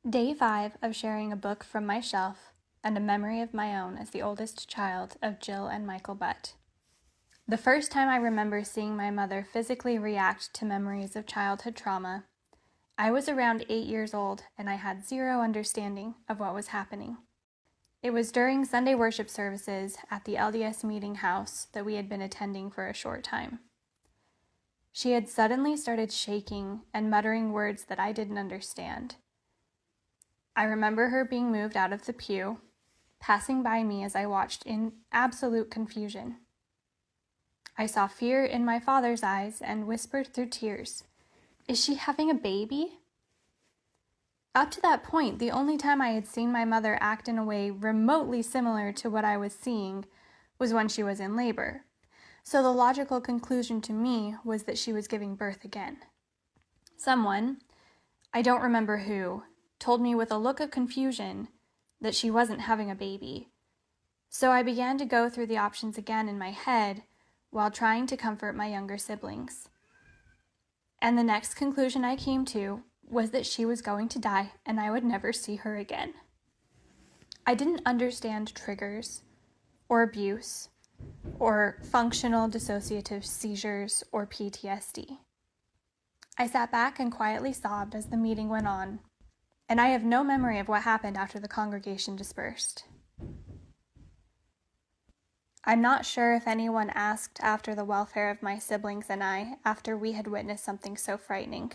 Day 5 of sharing a book from my shelf and a memory of my own as the oldest child of Jill and Michael Butt. The first time I remember seeing my mother physically react to memories of childhood trauma, I was around 8 years old and I had zero understanding of what was happening. It was during Sunday worship services at the LDS meeting house that we had been attending for a short time. She had suddenly started shaking and muttering words that I didn't understand. I remember her being moved out of the pew, passing by me as I watched in absolute confusion. I saw fear in my father's eyes and whispered through tears, "Is she having a baby?" Up to that point, the only time I had seen my mother act in a way remotely similar to what I was seeing was when she was in labor. So the logical conclusion to me was that she was giving birth again. Someone, I don't remember who, told me with a look of confusion that she wasn't having a baby. So I began to go through the options again in my head while trying to comfort my younger siblings. And the next conclusion I came to was that she was going to die and I would never see her again. I didn't understand triggers or abuse or functional dissociative seizures or PTSD. I sat back and quietly sobbed as the meeting went on, and I have no memory of what happened after the congregation dispersed. I'm not sure if anyone asked after the welfare of my siblings and I after we had witnessed something so frightening.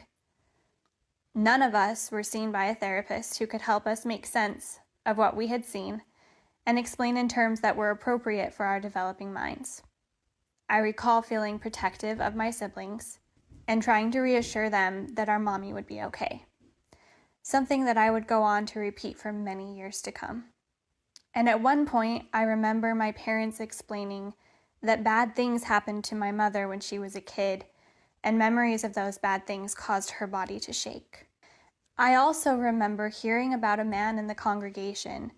None of us were seen by a therapist who could help us make sense of what we had seen and explain in terms that were appropriate for our developing minds. I recall feeling protective of my siblings and trying to reassure them that our mommy would be okay. Something that I would go on to repeat for many years to come. And at one point, I remember my parents explaining that bad things happened to my mother when she was a kid, and memories of those bad things caused her body to shake. I also remember hearing about a man in the congregation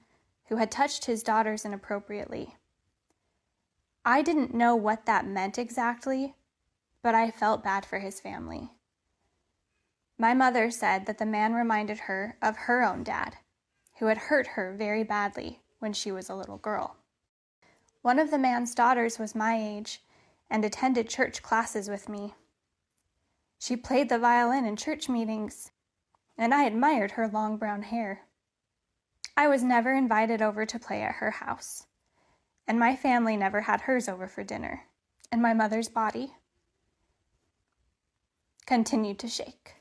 who had touched his daughters inappropriately. I didn't know what that meant exactly, but I felt bad for his family. My mother said that the man reminded her of her own dad, who had hurt her very badly when she was a little girl. One of the man's daughters was my age and attended church classes with me. She played the violin in church meetings, and I admired her long brown hair. I was never invited over to play at her house, and my family never had hers over for dinner, and my mother's body continued to shake.